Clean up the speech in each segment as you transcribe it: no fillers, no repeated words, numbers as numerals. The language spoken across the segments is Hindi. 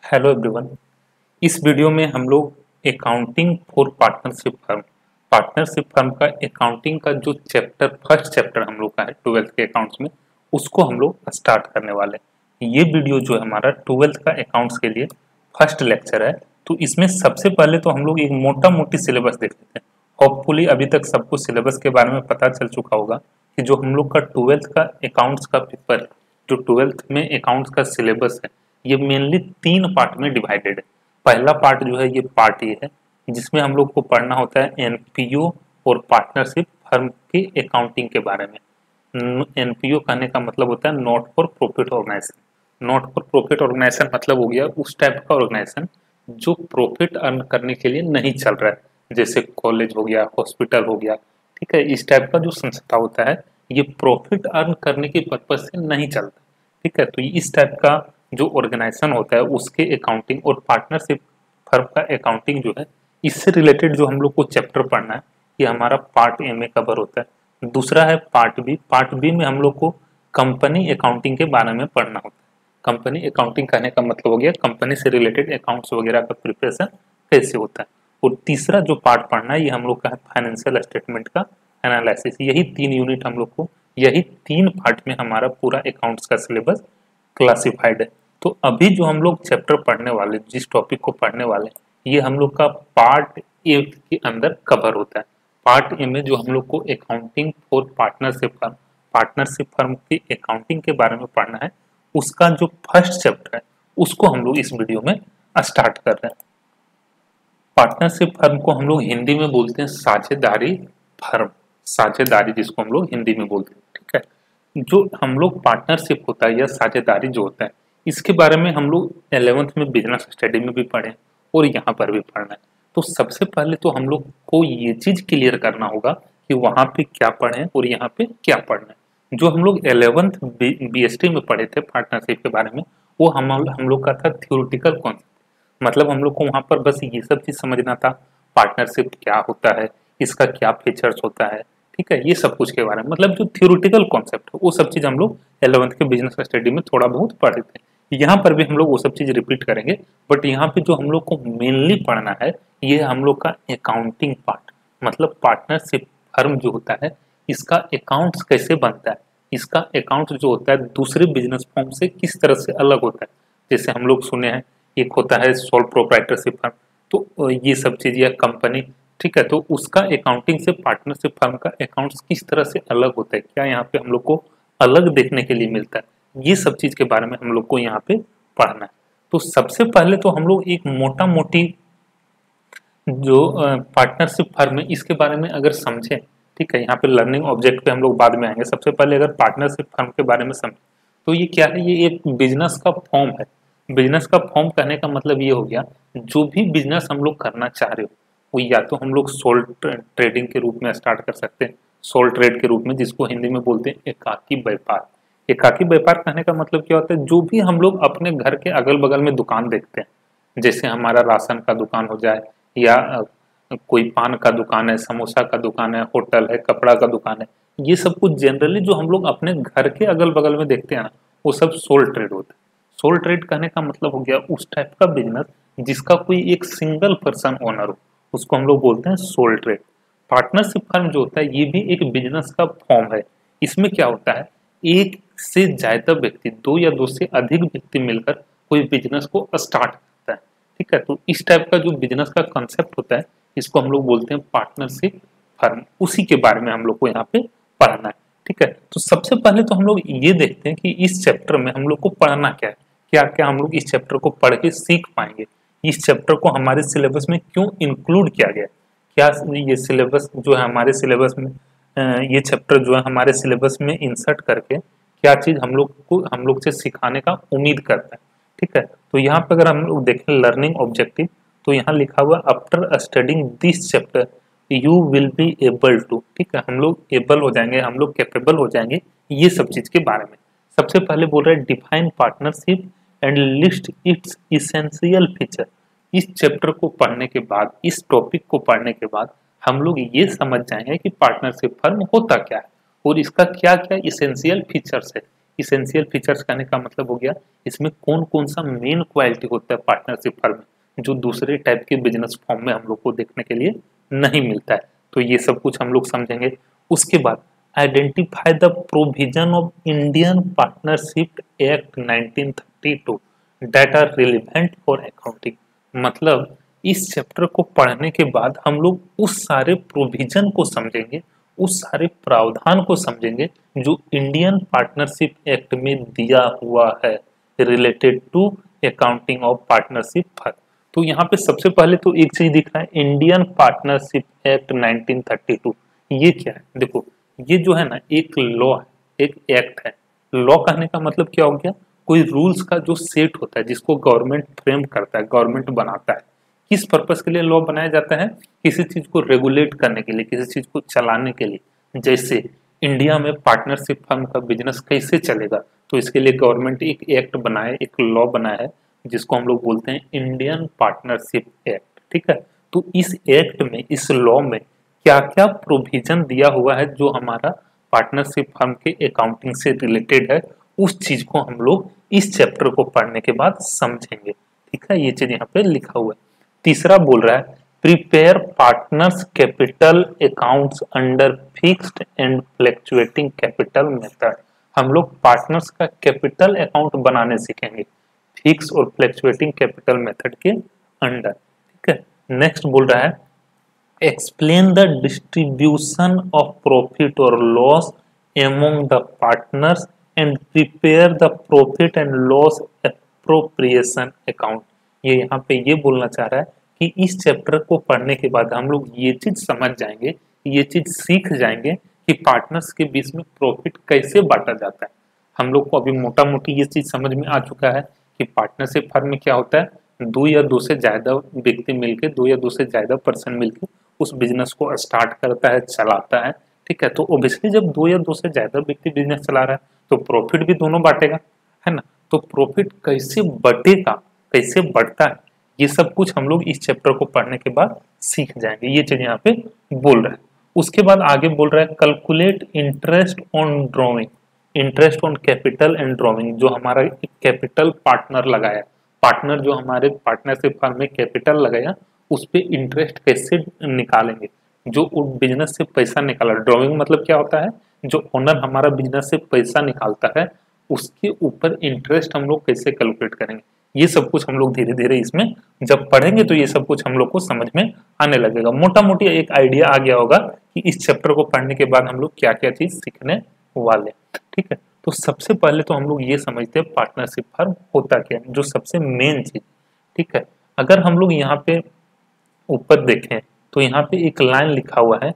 Hello everyone. इस वीडियो में हम लोग अकाउंटिंग फॉर पार्टनरशिप फर्म का अकाउंटिंग का जो फर्स्ट चैप्टर हम लोग का है 12th के अकाउंट्स में, उसको हम लोग स्टार्ट करने वाले हैं। ये वीडियो जो है हमारा 12th का अकाउंट्स के लिए फर्स्ट लेक्चर है। तो इसमें सबसे पहले तो हम लोग एक मोटा मोटी सिलेबस देख लेते हैं। होपफुली अभी तक सबको सिलेबस के बारे में पता चल चुका होगा कि जो हम लोग का 12th का अकाउंट्स का पेपर है, जो 12th में अकाउंट्स का सिलेबस है, ये मेनली 3 पार्ट में डिवाइडेड है। पहला पार्ट जो है ये पार्ट ए है, जिसमें हम लोग को पढ़ना होता है एनपीओ और पार्टनरशिप फर्म के अकाउंटिंग के बारे में। एनपीओ कहने का मतलब होता है not for profit organisation. Not for profit organisation मतलब हो गया उस टाइप का ऑर्गेनाइजेशन जो प्रॉफिट अर्न करने के लिए नहीं चल रहा है, जैसे कॉलेज हो गया, हॉस्पिटल हो गया। ठीक है, इस टाइप का जो संस्था होता है ये प्रॉफिट अर्न करने के पर्पज से नहीं चलता। ठीक है, तो इस टाइप का जो ऑर्गेनाइजेशन होता है उसके अकाउंटिंग और पार्टनरशिप फर्म का अकाउंटिंग जो है, इससे रिलेटेड जो हम लोग को चैप्टर पढ़ना है ये हमारा पार्ट ए में कवर होता है। दूसरा है पार्ट बी। पार्ट बी में हम लोग को कंपनी अकाउंटिंग के बारे में पढ़ना होता है। कंपनी अकाउंटिंग कहने का मतलब हो गया कंपनी से रिलेटेड अकाउंट्स वगैरह का प्रिपरेशन कैसे होता है। और तीसरा जो पार्ट पढ़ना है ये हम लोग का है फाइनेंशियल स्टेटमेंट का एनालिसिस। यही 3 यूनिट हम लोग को, यही 3 पार्ट में हमारा पूरा अकाउंट्स का सिलेबस क्लासिफाइड है। तो अभी जो हम लोग चैप्टर पढ़ने वाले, जिस टॉपिक को पढ़ने वाले, ये हम लोग का पार्ट ए के अंदर कवर होता है। पार्ट ए में जो हम लोग को अकाउंटिंग फॉर पार्टनरशिप फर्म की अकाउंटिंग के बारे में पढ़ना है, उसका जो फर्स्ट चैप्टर है उसको हम लोग इस वीडियो में स्टार्ट कर रहे हैं। पार्टनरशिप फर्म को हम लोग हिंदी में बोलते हैं साझेदारी फर्म, साझेदारी जिसको हम लोग हिंदी में बोलते हैं। ठीक है, जो हम लोग पार्टनरशिप होता है या साझेदारी जो होता है, इसके बारे में हम लोग 11th में बिजनेस स्टडी में भी पढ़े और यहाँ पर भी पढ़ना है। तो सबसे पहले तो हम लोग को ये चीज क्लियर करना होगा कि वहाँ पे क्या पढ़े और यहाँ पे क्या पढ़ना है। जो हम लोग 11th बीएसटी में पढ़े थे पार्टनरशिप के बारे में, वो हम लोग का था थ्योरेटिकल कॉन्सेप्ट। मतलब हम लोग को वहाँ पर बस ये सब चीज समझना था, पार्टनरशिप क्या होता है, इसका क्या फीचर्स होता है। ठीक है, ये सब कुछ के बारे में, मतलब जो थ्योरेटिकल कॉन्सेप्ट है वो सब चीज हम लोग 11th के बिजनेस स्टडी में थोड़ा बहुत पढ़े थे। यहाँ पर भी हम लोग वो सब चीज रिपीट करेंगे, बट यहाँ पे जो हम लोग को मेनली पढ़ना है ये हम लोग का अकाउंटिंग पार्ट। मतलब पार्टनरशिप फर्म जो होता है इसका अकाउंट्स कैसे बनता है, इसका अकाउंट जो होता है दूसरे बिजनेस फर्म से किस तरह से अलग होता है। जैसे हम लोग सुने हैं एक होता है सोल प्रोप्राइटरशिप फर्म, तो ये सब चीज या कंपनी। ठीक है, तो उसका अकाउंटिंग से पार्टनरशिप फर्म का अकाउंट्स किस तरह से अलग होता है, क्या यहाँ पे हम लोग को अलग देखने के लिए मिलता है, ये सब चीज के बारे में हम लोग को यहाँ पे पढ़ना है। तो सबसे पहले तो हम लोग एक मोटा मोटी जो पार्टनरशिप फर्म है इसके बारे में अगर समझें। ठीक है, यहाँ पे लर्निंग ऑब्जेक्ट पे हम लोग बाद में आएंगे। सबसे पहले अगर पार्टनरशिप फर्म के बारे में समझें तो ये क्या है, ये एक बिजनेस का फॉर्म है। बिजनेस का फॉर्म कहने का मतलब ये हो गया जो भी बिजनेस हम लोग करना चाह रहे हो वो या तो हम लोग सोल ट्रेडिंग के रूप में स्टार्ट कर सकते हैं, सोल ट्रेड के रूप में, जिसको हिंदी में बोलते हैं एकाकी व्यापार। एकाकी व्यापार कहने का मतलब क्या होता है, जो भी हम लोग अपने घर के अगल बगल में दुकान देखते हैं, जैसे हमारा राशन का दुकान हो जाए या कोई पान का दुकान है, समोसा का दुकान है, होटल है, कपड़ा का दुकान है, ये सब कुछ जनरली जो हम लोग अपने घर के अगल बगल में देखते हैं ना, वो सब सोल ट्रेड होता है। सोल ट्रेड कहने का मतलब हो गया उस टाइप का बिजनेस जिसका कोई एक सिंगल पर्सन ओनर हो, उसको हम लोग बोलते हैं सोल ट्रेड। पार्टनरशिप फर्म जो होता है ये भी एक बिजनेस का फॉर्म है। इसमें क्या होता है, एक से ज्यादा व्यक्ति, 2 या 2 से अधिक व्यक्ति मिलकर कोई बिजनेस को स्टार्ट करता है। ठीक है, तो इस टाइप का जो बिजनेस का कंसेप्ट होता है इसको हम लोग बोलते हैं पार्टनरशिप फर्म। उसी के बारे में हम लोग को यहाँ पे पढ़ना है। ठीक है, तो सबसे पहले तो हम लोग ये देखते हैं कि इस चैप्टर में हम लोग को पढ़ना क्या है, क्या क्या हम लोग इस चैप्टर को पढ़ के सीख पाएंगे, इस चैप्टर को हमारे सिलेबस में क्यों इंक्लूड किया गया, क्या ये सिलेबस जो है हमारे सिलेबस में, ये चैप्टर जो है हमारे सिलेबस में इंसर्ट करके क्या चीज हम लोग से सिखाने का उम्मीद करता है। ठीक है, तो यहाँ पे अगर हम लोग देखें लर्निंग ऑब्जेक्टिव, तो यहाँ लिखा हुआ after studying this chapter you will be able to. ठीक है, हम लोग एबल हो जाएंगे, हम लोग कैपेबल हो जाएंगे ये सब चीज के बारे में। सबसे पहले बोल रहे हैं define partnership and list it's essential feature. इस चैप्टर को पढ़ने के बाद, इस टॉपिक को पढ़ने के बाद हम लोग ये समझ जाएंगे कि पार्टनरशिप फर्म होता क्या है और इसका क्या क्या इसेंशियल फीचर्स है, इसेंशियल फीचर्स कहने का मतलब हो गया इसमें कौन कौन सा मेन क्वालिटी होता है पार्टनरशिप फर्म में जो दूसरे टाइप के बिजनेस फॉर्म में हम लोग को देखने के लिए नहीं मिलता है। तो ये सब कुछ हम लोग समझेंगे। उसके बाद identify the provision of Indian partnership act 1932 that are relevant for accounting. मतलब इस चैप्टर को पढ़ने के बाद हम लोग उस सारे प्रोविजन को समझेंगे, उस सारे प्रावधान को समझेंगे जो इंडियन पार्टनरशिप एक्ट में दिया हुआ है related to accounting of partnership firm. तो यहाँ पे सबसे पहले तो एक चीज दिख रहा है इंडियन पार्टनरशिप एक्ट 1932। ये क्या है? देखो ये जो है ना एक लॉ है, एक एक्ट है। लॉ कहने का मतलब क्या हो गया? कोई रूल्स का जो सेट होता है जिसको गवर्नमेंट फ्रेम करता है, गवर्नमेंट बनाता है। किस पर्पस के लिए लॉ बनाया जाता है? किसी चीज को रेगुलेट करने के लिए, किसी चीज को चलाने के लिए। जैसे इंडिया में पार्टनरशिप फर्म का बिजनेस कैसे चलेगा, तो इसके लिए गवर्नमेंट एक एक्ट बनाए, एक लॉ बनाया है जिसको हम लोग बोलते हैं इंडियन पार्टनरशिप एक्ट। ठीक है, तो इस एक्ट में, इस लॉ में क्या क्या प्रोविजन दिया हुआ है जो हमारा पार्टनरशिप फर्म के अकाउंटिंग से रिलेटेड है, उस चीज को हम लोग इस चैप्टर को पढ़ने के बाद समझेंगे। ठीक है, ये चीज यहाँ पे लिखा हुआ है। तीसरा बोल रहा है prepare partners capital accounts under fixed and fluctuating capital method. हम लोग पार्टनर्स का कैपिटल अकाउंट बनाने सीखेंगे फिक्स और फ्लक्चुएटिंग कैपिटल मेथड के अंडर। ठीक है, नेक्स्ट बोल रहा है explain the distribution of profit और loss among the partners and prepare the profit and loss appropriation account. ये यहाँ पे ये बोलना चाह रहा है कि इस चैप्टर को पढ़ने के बाद हम लोग ये चीज समझ जाएंगे, ये चीज सीख जाएंगे कि पार्टनर्स के बीच में प्रॉफिट कैसे बांटा जाता है। हम लोग को अभी मोटा मोटी ये चीज समझ में आ चुका है कि पार्टनरशिप फर्म में क्या होता है, दो या दो से ज्यादा व्यक्ति मिलकर, दो या दो से ज्यादा पर्सन मिलकर उस बिजनेस को स्टार्ट करता है, चलाता है। ठीक है, तो ऑब्वियसली जब दो या दो से ज्यादा व्यक्ति बिजनेस चला रहा है तो प्रॉफिट भी दोनों बांटेगा, है ना। तो प्रॉफिट कैसे बटेगा, कैसे बढ़ता है, ये सब कुछ हम लोग इस चैप्टर को पढ़ने के बाद सीख जाएंगे। ये चीज यहाँ पे बोल रहा है। उसके बाद आगे बोल रहा है calculate interest on drawing, interest on capital and drawing. जो हमारा कैपिटल पार्टनर लगाया, पार्टनर जो हमारे पार्टनरशिप फर्म में कैपिटल लगाया, उस पे इंटरेस्ट कैसे निकालेंगे। जो बिजनेस से पैसा निकाला, ड्रॉइंग मतलब क्या होता है, जो ओनर हमारा बिजनेस से पैसा निकालता है उसके ऊपर इंटरेस्ट हम लोग कैसे कैलकुलेट करेंगे। ये सब कुछ हम लोग धीरे धीरे इसमें जब पढ़ेंगे तो ये सब कुछ हम लोग को समझ में आने लगेगा। मोटा मोटी एक आइडिया आ गया होगा कि इस चैप्टर को पढ़ने के बाद हम लोग क्या क्या चीज सीखने वाले। ठीक है, तो सबसे पहले तो हम लोग ये समझते हैं पार्टनरशिप फर्म होता क्या है, जो सबसे मेन चीज। ठीक है, अगर हम लोग यहाँ पे ऊपर देखें तो यहाँ पे एक लाइन लिखा हुआ है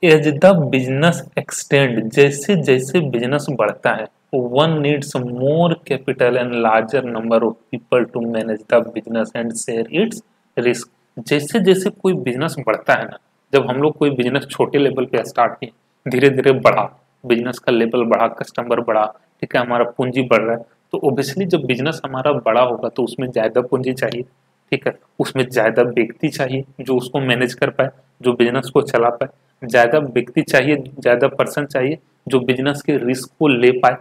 एज द बिजनेस एक्सटेंड, जैसे जैसे बिजनेस बढ़ता है one needs more capital and larger number of people to manage the business and share its risk। जैसे जैसे कोई बिजनेस बढ़ता है ना, जब हम लोग कोई बिजनेस छोटे लेवल पे स्टार्ट किए, धीरे धीरे बढ़ा, बिजनेस का लेवल बढ़ा, कस्टमर बढ़ा, ठीक है, हमारा पूंजी बढ़ रहा है, तो ऑब्वियसली जब बिजनेस हमारा बड़ा होगा तो उसमें ज्यादा पूंजी चाहिए। ठीक है, उसमें ज्यादा व्यक्ति चाहिए जो उसको मैनेज कर पाए, जो बिजनेस को चला पाए, ज्यादा व्यक्ति चाहिए, ज्यादा पर्सन चाहिए जो बिजनेस के रिस्क को ले पाए।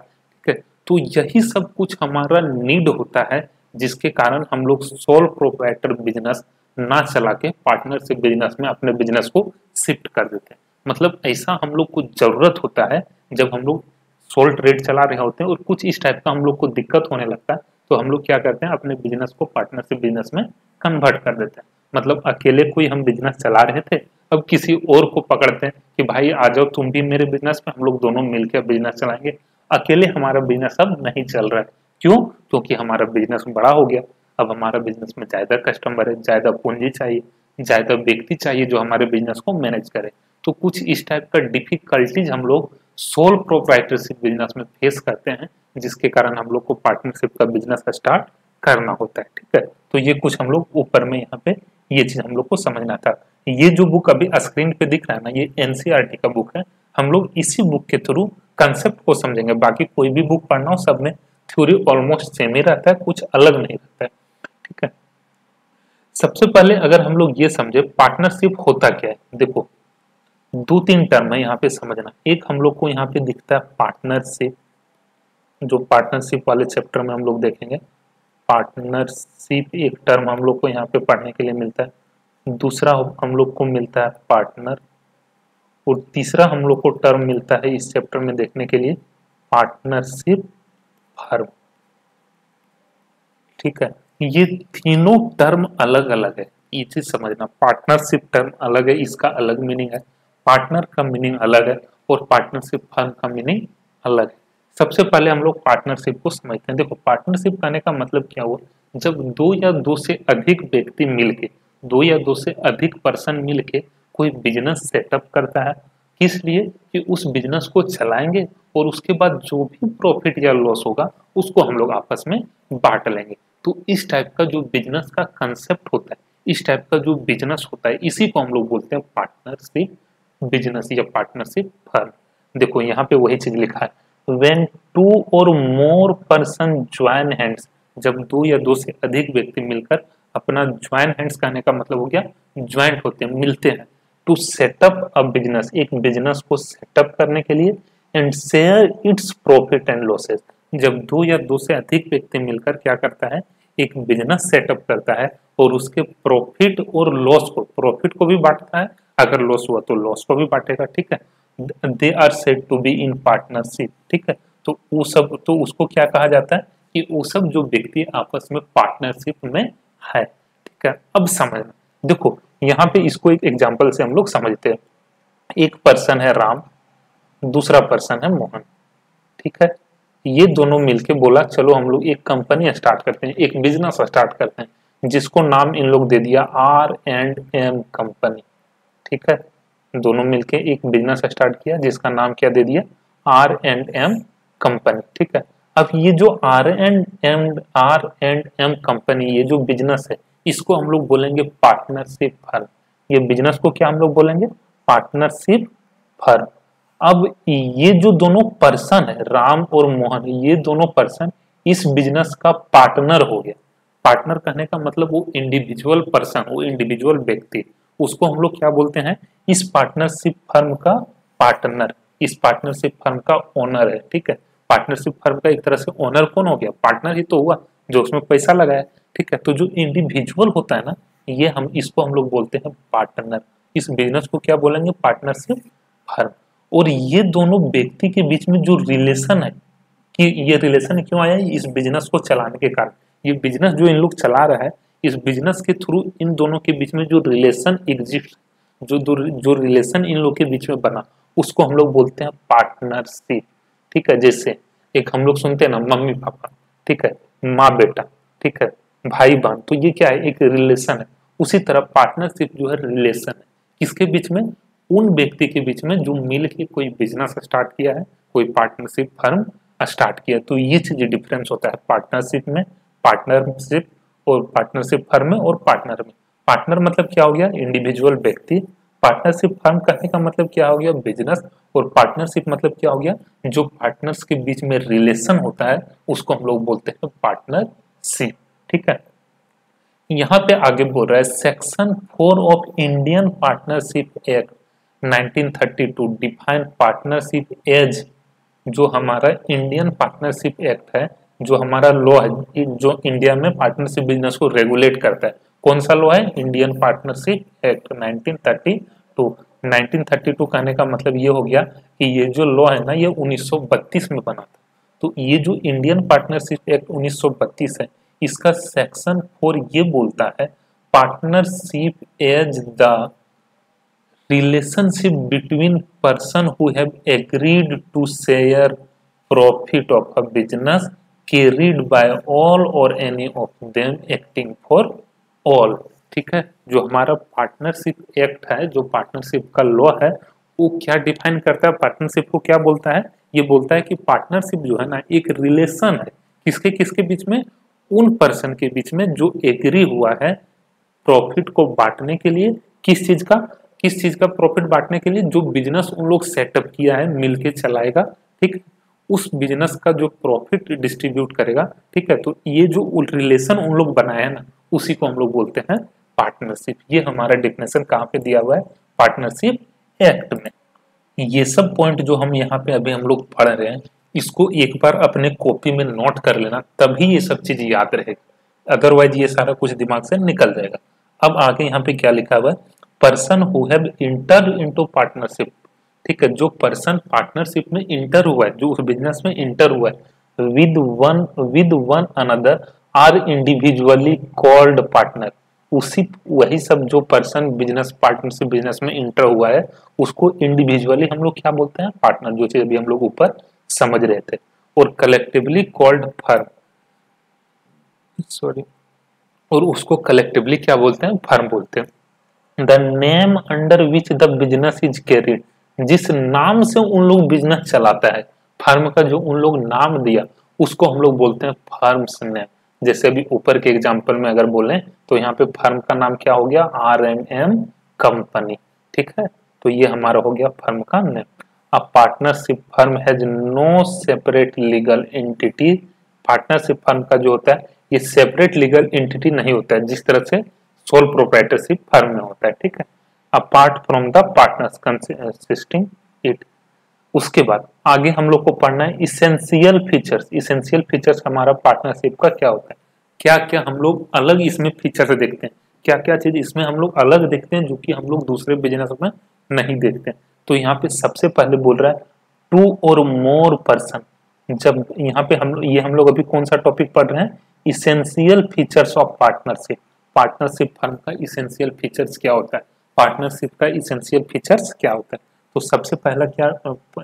तो यही सब कुछ हमारा नीड होता है, जिसके कारण हम लोग सोल प्रोप्राइटर बिजनेस ना चला के पार्टनरशिप बिजनेस में अपने बिजनेस को शिफ्ट कर देते हैं। मतलब ऐसा हम लोग को जरूरत होता है जब हम लोग सोल ट्रेड चला रहे होते हैं और कुछ इस टाइप का हम लोग को दिक्कत होने लगता है, तो हम लोग क्या करते हैं, अपने बिजनेस को पार्टनरशिप बिजनेस में कन्वर्ट कर देते हैं। मतलब अकेले कोई हम बिजनेस चला रहे थे, अब किसी और को पकड़ते हैं कि भाई आ जाओ तुम भी मेरे बिजनेस में, हम लोग दोनों मिलकर बिजनेस चलाएंगे। अकेले हमारा बिजनेस अब नहीं चल रहा है, क्यों? क्योंकि हमारा बिजनेस बड़ा हो गया, अब हमारा बिजनेस में ज्यादा कस्टमर है, ज्यादा पूंजी चाहिए, ज्यादा व्यक्ति चाहिए जो हमारे बिजनेस को मैनेज करे। तो कुछ इस टाइप का डिफिकल्टीज हम लोग सोल प्रोप्राइटरशिप बिजनेस में फेस करते हैं, जिसके कारण हम लोग को पार्टनरशिप का बिजनेस स्टार्ट करना होता है। ठीक है, तो ये कुछ हम लोग ऊपर में यहाँ पे ये चीज हम लोग को समझना था। ये जो बुक अभी स्क्रीन पे दिख रहा है ना, ये एनसीईआरटी का बुक है। हम लोग इसी बुक के थ्रू कंसेप्ट को समझेंगे। बाकी कोई भी बुक पढ़ना हो, सब में थ्योरी ऑलमोस्ट सेम ही रहता है, कुछ अलग नहीं रहता है। ठीक है, सबसे पहले अगर हम लोग ये समझे पार्टनरशिप होता क्या है। देखो, दो तीन टर्म है यहाँ पे समझना। एक हम लोग को यहाँ पे दिखता है पार्टनरशिप, जो पार्टनरशिप वाले चैप्टर में हम लोग देखेंगे। पार्टनरशिप एक टर्म हम लोग को यहाँ पे पढ़ने के लिए मिलता है। दूसरा हम लोग को मिलता है पार्टनर, और तीसरा हम लोग को टर्म मिलता है इस चैप्टर में देखने के लिए पार्टनरशिप फर्म। ठीक है, ये तीनों टर्म अलग अलग है, ये चीज समझना। पार्टनरशिप टर्म अलग है, इसका अलग मीनिंग है, पार्टनर का मीनिंग अलग है, और पार्टनरशिप फर्म का मीनिंग अलग है। सबसे पहले हम लोग पार्टनरशिप को समझते हैं। देखो, पार्टनरशिप कहने का मतलब क्या हुआ, जब दो या दो से अधिक व्यक्ति मिलके, दो या दो से अधिक पर्सन मिलके कोई बिजनेस सेटअप करता है, किस लिए कि उस बिजनेस को चलाएंगे और उसके बाद जो भी प्रॉफिट या लॉस होगा उसको हम लोग आपस में बांट लेंगे। तो इस टाइप का जो बिजनेस का कंसेप्ट होता है, इस टाइप का जो बिजनेस होता है, इसी को हम लोग बोलते हैं पार्टनरशिप बिजनेस या पार्टनरशिप फर्म। देखो यहाँ पे वही चीज लिखा है, व्हेन टू और मोर पर्सन ज्वाइन हैंड्स, जब दो या दो से अधिक व्यक्ति मिलकर अपना ज्वाइन हैंड्स कहने का मतलब हो गया ज्वाइंट होते हैं, मिलते हैं, टू सेटअप अ बिजनेस, एक बिजनेस को सेटअप करने के लिए, and share its profit and losses. जब दो या दो से अधिक व्यक्ति मिलकर क्या करता है, एक बिजनेस सेटअप करता है और उसके प्रॉफिट और लॉस को, प्रॉफिट को भी बांटता है, अगर लॉस हुआ तो लॉस को भी बांटेगा। ठीक है, they are said to be in partnership. ठीक है, तो वो सब, तो उसको क्या कहा जाता है कि वो सब जो व्यक्ति आपस में पार्टनरशिप में है। ठीक है, अब समझना, देखो यहाँ पे इसको एक एग्जांपल से हम लोग समझते हैं। एक पर्सन है राम, दूसरा पर्सन है मोहन। ठीक है, ये दोनों मिलके बोला चलो हम लोग एक कंपनी स्टार्ट करते हैं, एक बिजनेस स्टार्ट करते हैं, जिसको नाम इन लोग दे दिया R&M कंपनी। ठीक है, दोनों मिलके एक बिजनेस स्टार्ट किया जिसका नाम क्या दे दिया, R&M कंपनी। ठीक है, अब ये जो R&M कंपनी, ये जो बिजनेस है, इसको हम लोग बोलेंगे पार्टनरशिप फर्म। ये बिजनेस को क्या हम लोग बोलेंगे, पार्टनरशिप फर्म। अब ये जो दोनों पर्सन है, राम और मोहन, ये दोनों पर्सन इस बिजनेस का पार्टनर हो गया। पार्टनर कहने का मतलब वो इंडिविजुअल पर्सन, वो इंडिविजुअल व्यक्ति, उसको हम लोग क्या बोलते हैं, इस पार्टनरशिप फर्म का पार्टनर, इस पार्टनरशिप फर्म का ओनर है। ठीक है, पार्टनरशिप फर्म का एक तरह से ओनर कौन हो गया, पार्टनर ही तो हुआ जो उसमें पैसा लगाया। ठीक है, तो जो इंडिविजुअल होता है ना, ये इसको हम लोग बोलते हैं पार्टनर। इस बिजनेस को क्या बोलेंगे, पार्टनरशिप फर्म। और ये दोनों व्यक्ति के बीच में जो रिलेशन है, कि ये रिलेशन क्यों आया, इस बिजनेस को चलाने के कारण, ये बिजनेस जो इन लोग चला रहा है, इस बिजनेस के थ्रू इन दोनों के बीच में जो रिलेशन एग्जिस्ट, जो रिलेशन इन लोग के बीच में बना, उसको हम लोग बोलते हैं पार्टनरशिप। ठीक है, जैसे एक हम लोग सुनते हैं ना, मम्मी पापा, ठीक है, माँ बेटा, ठीक है, भाई बहन, तो ये क्या है, एक रिलेशन है। उसी तरह पार्टनरशिप जो है रिलेशन है, किसके बीच में, उन व्यक्ति के बीच में जो मिल के कोई बिजनेस स्टार्ट किया है, कोई पार्टनरशिप फर्म स्टार्ट किया। तो ये चीज डिफरेंस होता है पार्टनरशिप में, पार्टनरशिप और पार्टनरशिप फर्म में और पार्टनर में। पार्टनर मतलब क्या हो गया, इंडिविजुअल व्यक्ति, पार्टनरशिप फर्म कहने का मतलब क्या हो गया, बिजनेस, और पार्टनरशिप मतलब क्या हो गया, जो पार्टनर्स के बीच में रिलेशन होता है उसको हम लोग बोलते हैं पार्टनरशिप। ठीक है, यहाँ पे आगे बोल रहा है section 4 of Indian partnership act 1932 define partnership as, जो हमारा इंडियन पार्टनरशिप एक्ट है, जो हमारा लॉ है, जो इंडिया में पार्टनरशिप बिजनेस को रेगुलेट करता है, कौन सा लॉ है, इंडियन पार्टनरशिप एक्ट 1932। 1932 कहने का मतलब ये हो गया कि ये जो लॉ है ना, ये 1932 में बना था। तो ये जो इंडियन पार्टनरशिप एक्ट 1932 है, इसका सेक्शन 4 ये बोलता है partnership as the relationship between person who have agreed to share profit of a business carried by all or any of them acting for all। ठीक है, जो हमारा पार्टनरशिप एक्ट है, जो पार्टनरशिप का लॉ है, वो क्या डिफाइन करता है, पार्टनरशिप को क्या बोलता है, ये बोलता है कि पार्टनरशिप जो है ना, एक रिलेशन है, किसके किसके बीच में, उन पर्सन के बीच में जो एग्री हुआ है प्रॉफिट को बांटने के लिए, किस चीज का प्रॉफिट बांटने के लिए, जो बिजनेस उन लोग सेटअप किया है मिलके चलाएगा। ठीक, उस बिजनेस का जो प्रॉफिट डिस्ट्रीब्यूट करेगा। ठीक है, तो ये जो रिलेशन उन लोग बनाया है ना, उसी को हम लोग बोलते हैं पार्टनरशिप। ये हमारा डेफिनेशन कहाँ पे दिया हुआ है, पार्टनरशिप एक्ट में। ये सब पॉइंट जो हम यहाँ पे अभी हम लोग पढ़ रहे हैं, इसको एक बार अपने कॉपी में नोट कर लेना, तभी ये सब चीज याद रहेगा, अदरवाइज ये सारा कुछ दिमाग से निकल जाएगा। अब आगे यहाँ पे क्या लिखा हुआ है, person who have inter into partnership. ठीक है, जो पर्सन पार्टनरशिप में इंटर हुआ है, जो उस बिजनेस में इंटर हुआ है with one another are individually called partner. उसी वही सब जो पर्सन बिजनेस पार्टनरशिप बिजनेस में इंटर हुआ है उसको इंडिविजुअली हम लोग क्या बोलते हैं, पार्टनर, जो चीज अभी हम लोग ऊपर समझ रहे थे। और कलेक्टिवली कॉल्ड फर्म, सॉरी, और उसको कलेक्टिवली क्या बोलते हैं, फर्म बोलते हैं। The name under which the business is carried, जिस नाम से उन लोग बिजनेस चलाता है, फर्म का जो उन लोग नाम दिया उसको हम लोग बोलते हैं फर्म्स नेम। जैसे अभी ऊपर के एग्जांपल में अगर बोलें तो यहाँ पे फर्म का नाम क्या हो गया, R&M कंपनी। ठीक है, तो ये हमारा हो गया फर्म का नेम। अब partnership firm has no separate legal entity. Partnership firm का जो होता है ये सेपरेट लीगल एंटिटी नहीं होता है, जिस तरह से सोल प्रोप्राइटरशिप फर्म में होता है। ठीक है, apart from the partners consisting it. उसके बाद आगे हम लोग को पढ़ना है इसेंशियल फीचर्स। इसेंशियल फीचर्स हमारा पार्टनरशिप का क्या होता है, क्या क्या हम लोग अलग इसमें फीचर्स देखते हैं, क्या क्या चीज इसमें हम लोग अलग देखते हैं जो कि हम लोग दूसरे बिजनेस में नहीं देखते हैं। तो यहाँ पे सबसे पहले बोल रहा है टू और मोर पर्सन। जब यहाँ पे हम लोग अभी कौन सा टॉपिक पढ़ रहे हैं, essential features of partnership. Partnership firm का इसेंशियल फीचर्स क्या होता है, पार्टनरशिप का इसेंशियल फीचर्स क्या होता है। तो सबसे पहला क्या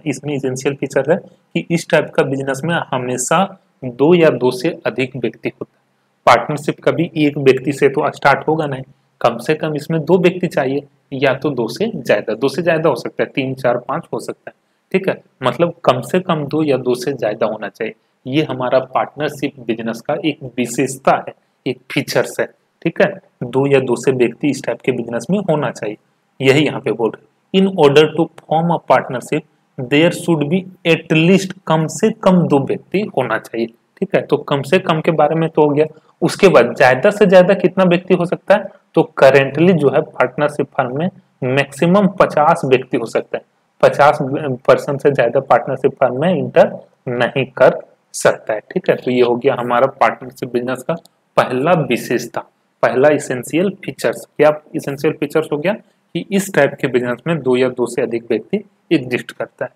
इसमें इसेंशियल फीचर है कि इस टाइप का बिजनेस में हमेशा दो या दो से अधिक व्यक्ति होता है। पार्टनरशिप कभी एक व्यक्ति से तो स्टार्ट होगा नहीं, कम से कम इसमें दो व्यक्ति चाहिए, या तो दो से ज्यादा हो सकता है, 3 4 5 हो सकता है। ठीक है, मतलब कम से कम दो या दो से ज्यादा होना चाहिए। ये हमारा पार्टनरशिप बिजनेस का एक विशेषता है, एक फीचर्स है। ठीक है, दो या दो से व्यक्ति इस टाइप के बिजनेस में होना चाहिए, यही यहाँ पे बोल रहे। In order to form a partnership there should be at least, कम से कम दो व्यक्ति होना चाहिए। ठीक है, तो कम से कम के बारे में तो हो गया। उसके बाद ज्यादा से ज्यादा कितना व्यक्ति हो सकता है, तो करेंटली जो है पार्टनरशिप फर्म में मैक्सिमम 50 व्यक्ति हो सकता है। 50% से ज्यादा पार्टनरशिप फर्म में इंटर नहीं कर सकता है। ठीक है, तो ये हो गया हमारा पार्टनरशिप बिजनेस का पहला विशेषता, पहला इसेंशियल फीचर्स। क्या इसेंशियल फीचर्स हो गया कि इस टाइप के बिजनेस में दो या दो से अधिक व्यक्ति एग्जिस्ट करता है।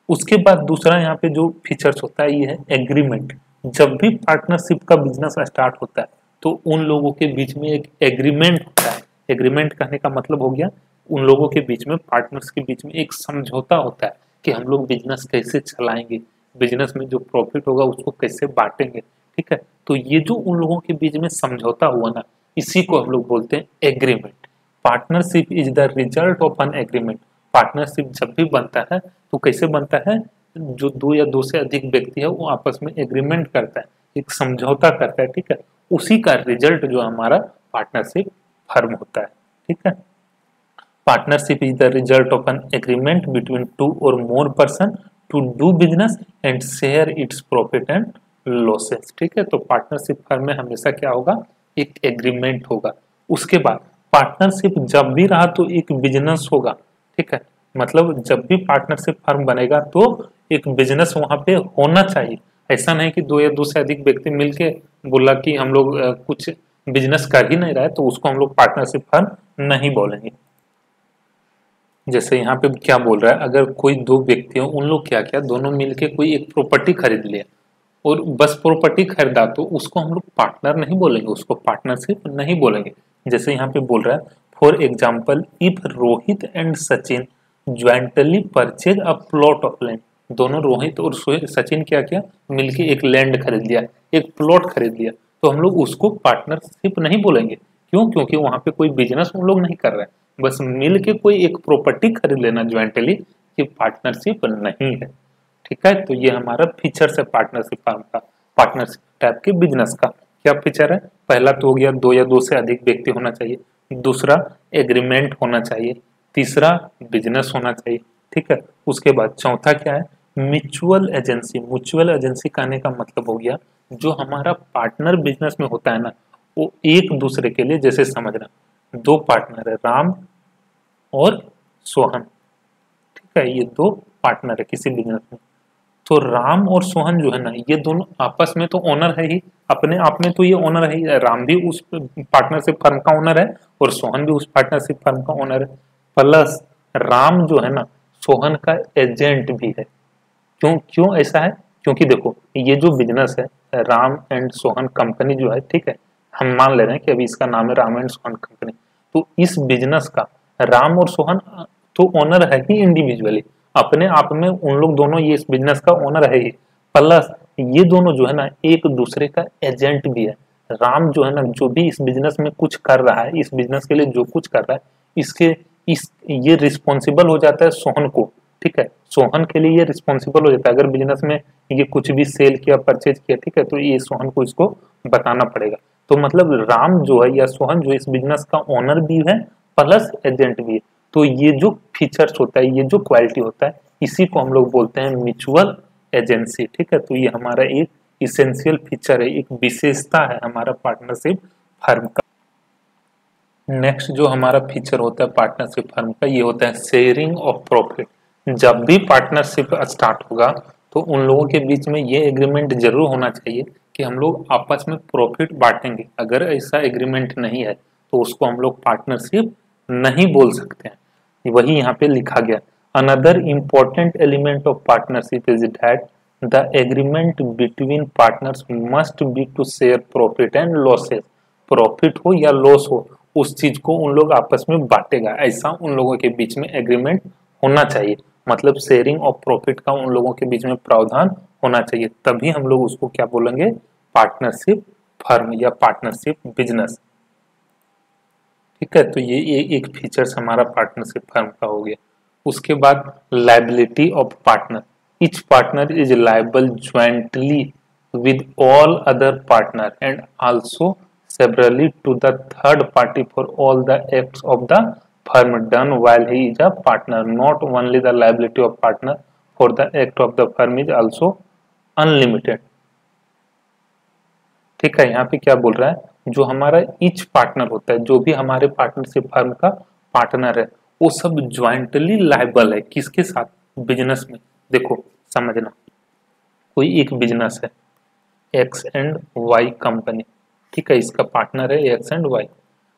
उसके बाद दूसरा यहाँ पे जो फीचर्स होता है ये है एग्रीमेंट। जब भी पार्टनरशिप का बिजनेस स्टार्ट होता है तो उन लोगों के बीच में एक एग्रीमेंट होता है। एग्रीमेंट कहने का मतलब हो गया उन लोगों के बीच में, पार्टनर्स के बीच में एक समझौता होता है कि हम लोग बिजनेस कैसे चलाएंगे, बिजनेस में जो प्रॉफिट होगा उसको कैसे बांटेंगे। ठीक है, तो ये जो उन लोगों के बीच में समझौता हुआ ना, इसी को हम लोग बोलते हैं agreement. Partnership is the result of an agreement. Partnership जब भी बनता है तो कैसे बनता है, जो दो या दो से अधिक व्यक्ति है वो आपस में एग्रीमेंट करता है, एक समझौता करता है। ठीक है, उसी का रिजल्ट जो हमारा पार्टनरशिप फर्म होता है। ठीक है, partnership is the result of an agreement between two और more person to do business and share its profit and losses. ठीक है, तो पार्टनरशिप फर्म में हमेशा क्या होगा, एक एग्रीमेंट होगा। उसके बाद पार्टनरशिप जब भी रहा तो एक बिजनेस होगा। ठीक है, मतलब जब भी पार्टनरशिप फर्म बनेगा तो एक बिजनेस वहां पे होना चाहिए। ऐसा नहीं कि दो या दो से अधिक व्यक्ति मिलके बोला कि हम लोग कुछ बिजनेस कर ही नहीं रहा है तो उसको हम लोग पार्टनरशिप फर्म नहीं बोलेंगे। जैसे यहाँ पे क्या बोल रहा है, अगर कोई दो व्यक्ति हो, उन लोग क्या क्या दोनों मिलके कोई एक प्रॉपर्टी खरीद लिया और बस प्रॉपर्टी खरीदा तो उसको हम लोग पार्टनर नहीं बोलेंगे, उसको पार्टनरशिप नहीं बोलेंगे। जैसे यहाँ पे बोल रहा है for example if Rohit and Sachin jointly purchase a plot of land. दोनों रोहित और सचिन क्या किया, मिलके एक लैंड खरीद लिया, एक प्लॉट खरीद लिया, तो हम लोग उसको पार्टनरशिप नहीं बोलेंगे। क्यों, क्योंकि वहां पे कोई बिजनेस हम लोग नहीं कर रहे हैं, बस मिल के कोई एक प्रॉपर्टी खरीद लेना ज्वाइंटली, ये पार्टनरशिप नहीं है। ठीक है, तो ये हमारा फीचर है पार्टनरशिप फर्म का, पार्टनरशिप टाइप के बिजनेस का। क्या फीचर है, पहला तो हो गया दो या दो से अधिक व्यक्ति होना चाहिए, दूसरा एग्रीमेंट होना चाहिए, तीसरा बिजनेस होना चाहिए। ठीक है, उसके बाद चौथा क्या है, म्यूचुअल एजेंसी। म्यूचुअल एजेंसी कहने का मतलब हो गया जो हमारा पार्टनर बिजनेस में होता है ना, वो एक दूसरे के लिए, जैसे समझना दो पार्टनर है राम और सोहन, ठीक है, ये दो पार्टनर है किसी बिजनेस में। तो राम और सोहन जो है ना, ये दोनों आपस में तो ओनर है ही, अपने आप में तो ये ओनर है ही। राम भी उस पार्टनरशिप फर्म का ओनर है और सोहन भी उस पार्टनरशिप फर्म का ओनर है। प्लस राम जो है ना सोहन का एजेंट भी है। क्यों क्यों ऐसा है? क्योंकि देखो ये जो बिजनेस है राम एंड सोहन कंपनी जो है, ठीक है, हम मान ले रहे हैं कि अभी इसका नाम है राम एंड सोहन कंपनी। तो इस बिजनेस का राम और सोहन तो ओनर है ही इंडिविजुअली, अपने आप में उन लोग दोनों ये इस बिजनेस का ओनर है ही। प्लस ये दोनों जो है ना एक दूसरे का एजेंट भी है। राम जो है ना जो भी इस बिजनेस में कुछ कर रहा है, इस बिजनेस के लिए जो कुछ कर रहा है, इसके इस ये रिस्पॉन्सिबल हो जाता है सोहन को, ठीक है, सोहन के लिए ये रिस्पॉन्सिबल हो जाता है। अगर बिजनेस में ये कुछ भी सेल किया परचेज किया, ठीक है, तो ये सोहन को इसको बताना पड़ेगा। तो मतलब राम जो है या सोहन जो इस बिजनेस का ओनर भी है प्लस एजेंट भी है। तो ये जो फीचर्स होता है, ये जो क्वालिटी होता है, इसी को हम लोग बोलते हैं म्यूचुअल एजेंसी, ठीक है। तो ये हमारा एक इसेंशियल फीचर है, एक विशेषता है हमारा पार्टनरशिप फर्म का। नेक्स्ट जो हमारा फीचर होता है पार्टनरशिप फर्म का, ये होता है शेयरिंग ऑफ प्रॉफिट। जब भी पार्टनरशिप स्टार्ट होगा तो उन लोगों के बीच में ये एग्रीमेंट जरूर होना चाहिए कि हम लोग आपस में प्रॉफिट बांटेंगे। अगर ऐसा एग्रीमेंट नहीं है तो उसको हम लोग पार्टनरशिप नहीं बोल सकते हैं। वही यहाँ पे लिखा गया, another important element of partnership is that the agreement between partners must be to share profit and losses. Profit हो या लॉस हो, उस चीज को उन लोग आपस में बांटेगा, ऐसा उन लोगों के बीच में एग्रीमेंट होना चाहिए। मतलब शेयरिंग ऑफ प्रॉफिट का उन लोगों के बीच में प्रावधान होना चाहिए, तभी हम लोग उसको क्या बोलेंगे, पार्टनरशिप फर्म या पार्टनरशिप बिजनेस, ठीक है। तो ये एक फीचर्स हमारा पार्टनरशिप फर्म का हो गया। उसके बाद liability of partner, each partner is liable jointly with all other partner and also severally to the third party for all the acts of the firm done while he is a partner. Not only the liability of partner for the act of the firm is also unlimited. ठीक है, यहाँ पे क्या बोल रहा है, जो हमारा ईच पार्टनर होता है, जो भी हमारे पार्टनरशिप फर्म का पार्टनर है, वो सब ज्वाइंटली लायबल है किसके साथ, बिजनेस में। देखो समझना, कोई एक बिजनेस है एक्स एंड वाई कंपनी, ठीक है, इसका पार्टनर है एक्स एंड वाई।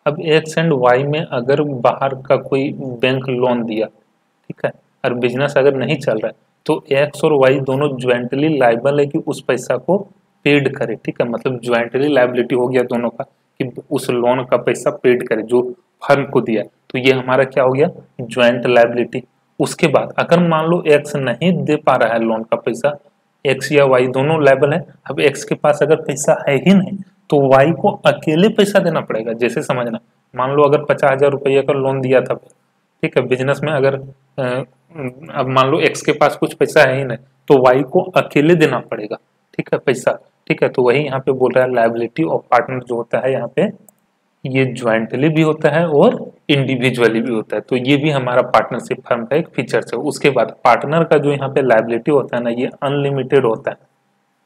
अब एक्स एंड वाई में अगर बाहर का कोई बैंक लोन दिया, ठीक है, और बिजनेस अगर नहीं चल रहा है, तो एक्स और वाई दोनों ज्वाइंटली लायबल है कि उस पैसा को पेड करे, ठीक है। मतलब ज्वाइंटली लायबिलिटी हो गया दोनों का कि उस लोन का पैसा पेड करे जो फर्म को दिया, तो ये हमारा क्या हो गया, ज्वाइंट लायबिलिटी। उसके बाद अगर मान लो एक्स नहीं दे पा रहा है लोन का पैसा, एक्स या वाई दोनों लायबल है। अब एक्स के पास अगर पैसा है ही नहीं तो वाई को अकेले पैसा देना पड़ेगा। जैसे समझना, मान लो अगर 50,000 रुपये का लोन दिया था, ठीक है, बिजनेस में, अगर अब मान लो एक्स के पास कुछ पैसा है ही नहीं तो वाई को अकेले देना पड़ेगा, ठीक है, पैसा, ठीक है। तो वही यहाँ पे बोल रहा है लायबिलिटी ऑफ पार्टनर जो होता है यहाँ पे, ये ज्वाइंटली भी होता है और इंडिविजुअली भी होता है। तो ये भी हमारा पार्टनरशिप फर्म का एक फीचर है। उसके बाद पार्टनर का जो यहाँ पे लायबिलिटी होता है ना, ये अनलिमिटेड होता है।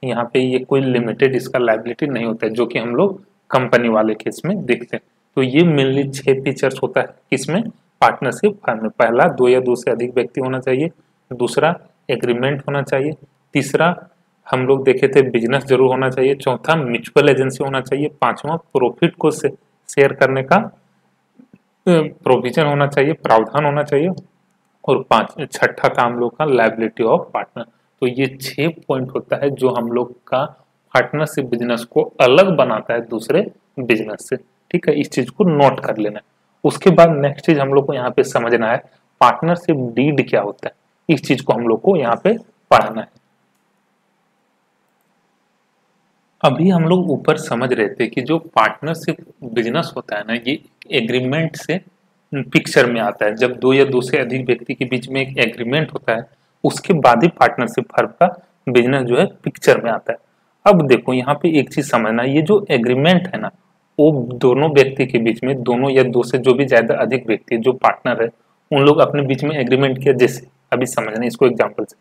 यहाँ पे ये कोई लिमिटेड इसका लायबिलिटी नहीं होता है, जो कि हम लोग कंपनी वाले केस में देखते हैं। तो ये मेनली 6 फीचर्स होता है किसमें, पार्टनरशिप फर्म में। पहला, 2 या 2 से अधिक व्यक्ति होना चाहिए। दूसरा, एग्रीमेंट होना चाहिए। तीसरा, हम लोग देखे थे बिजनेस जरूर होना चाहिए। चौथा, म्यूचुअल एजेंसी होना चाहिए। पांचवा, प्रॉफिट को शेयर करने का प्रोविजन होना चाहिए, प्रावधान होना चाहिए। और छठा था हम लोग का लायबिलिटी ऑफ पार्टनर। तो ये 6 पॉइंट होता है जो हम लोग का पार्टनरशिप बिजनेस को अलग बनाता है दूसरे बिजनेस से, ठीक है। इस चीज को नोट कर लेना है। उसके बाद नेक्स्ट चीज हम लोग को यहाँ पे समझना है, पार्टनरशिप डीड क्या होता है। इस चीज को हम लोग को यहाँ पे पढ़ना है। अभी हम लोग ऊपर समझ रहे थे कि जो पार्टनरशिप बिजनेस होता है ना, ये एग्रीमेंट से पिक्चर में आता है। जब 2 या 2 से अधिक व्यक्ति के बीच में एक एग्रीमेंट होता है, उसके बाद ही पार्टनरशिप फर्म का बिजनेस जो है पिक्चर में आता है। अब देखो यहाँ पे एक चीज समझना, ये जो एग्रीमेंट है ना, वो दोनों व्यक्ति के बीच में, दोनों या 2 से जो भी ज्यादा अधिक व्यक्ति जो पार्टनर है, उन लोग अपने बीच में एग्रीमेंट किया। जैसे अभी समझना इसको एग्जाम्पल से,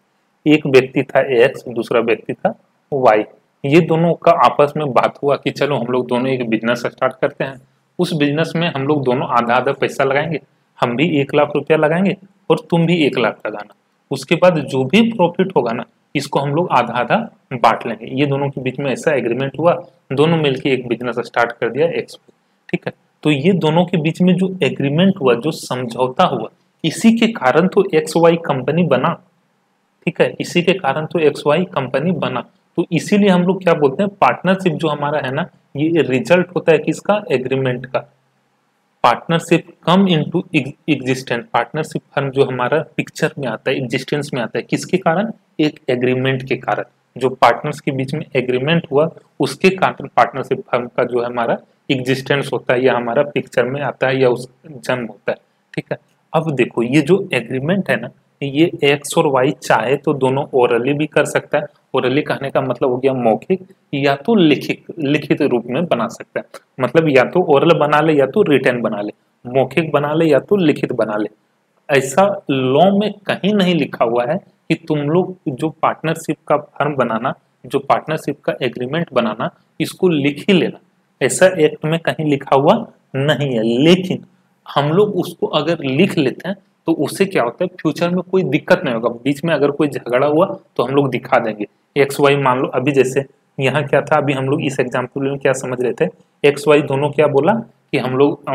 एक व्यक्ति था एक्स, दूसरा व्यक्ति था वाई। ये दोनों का आपस में बात हुआ कि चलो हम लोग दोनों एक बिजनेस स्टार्ट करते हैं। उस बिजनेस में हम लोग दोनों आधा आधा पैसा लगाएंगे। हम भी 1 लाख रुपया लगाएंगे और तुम भी 1 लाख लगाना। उसके बाद जो भी प्रॉफिट होगा ना, इसको हम लोग आधा आधा बांट लेंगे। ये दोनों के बीच में ऐसा एग्रीमेंट हुआ, दोनों मिलके एक बिजनेस स्टार्ट कर दिया एक्स पे, ठीक है। तो ये दोनों के बीच में जो एग्रीमेंट हुआ, जो समझौता हुआ, इसी के कारण तो एक्स वाई कंपनी बना, ठीक है। इसी के कारण तो एक्स वाई कंपनी बना। तो इसीलिए हम लोग क्या बोलते हैं, पार्टनरशिप जो हमारा है ना, ये रिजल्ट होता है किसका, एग्रीमेंट का। Partnership come into existence, partnership firm जो हमारा पिक्चर में आता है, एग्जिस्टेंस में आता है, किसके कारण, एक एग्रीमेंट के कारण। जो पार्टनर्स के बीच में एग्रीमेंट हुआ, उसके कारण पार्टनरशिप फर्म का जो है हमारा एग्जिस्टेंस होता है, या हमारा पिक्चर में आता है, या उस जन्म होता है, ठीक है। अब देखो ये जो एग्रीमेंट है ना, ये एक्स और वाई चाहे तो दोनों ओरली भी कर सकता है। ओरली कहने का मतलब हो गया मौखिक, या तो लिखित लिखित रूप में बना सकता है। मतलब या तो ओरल बना ले या तो रिटर्न बना ले, मौखिक बना ले या तो लिखित बना ले। ऐसा लॉ में कहीं नहीं लिखा हुआ है कि तुम लोग जो पार्टनरशिप का फर्म बनाना, जो पार्टनरशिप का एग्रीमेंट बनाना, इसको लिख ही लेना। ऐसा एक्ट में कहीं लिखा हुआ नहीं है। लेकिन हम लोग उसको अगर लिख लेते हैं तो उससे क्या होता है, फ्यूचर में कोई दिक्कत नहीं होगा। बीच में अगर कोई झगड़ा हुआ तो हम लोग दिखा देंगे। एक्स वाई मान लो, अभी जैसे यहाँ क्या था, अभी हम लोग इस एग्जाम्पल में क्या समझ रहे थे, एक्स वाई दोनों क्या बोला कि हम लोग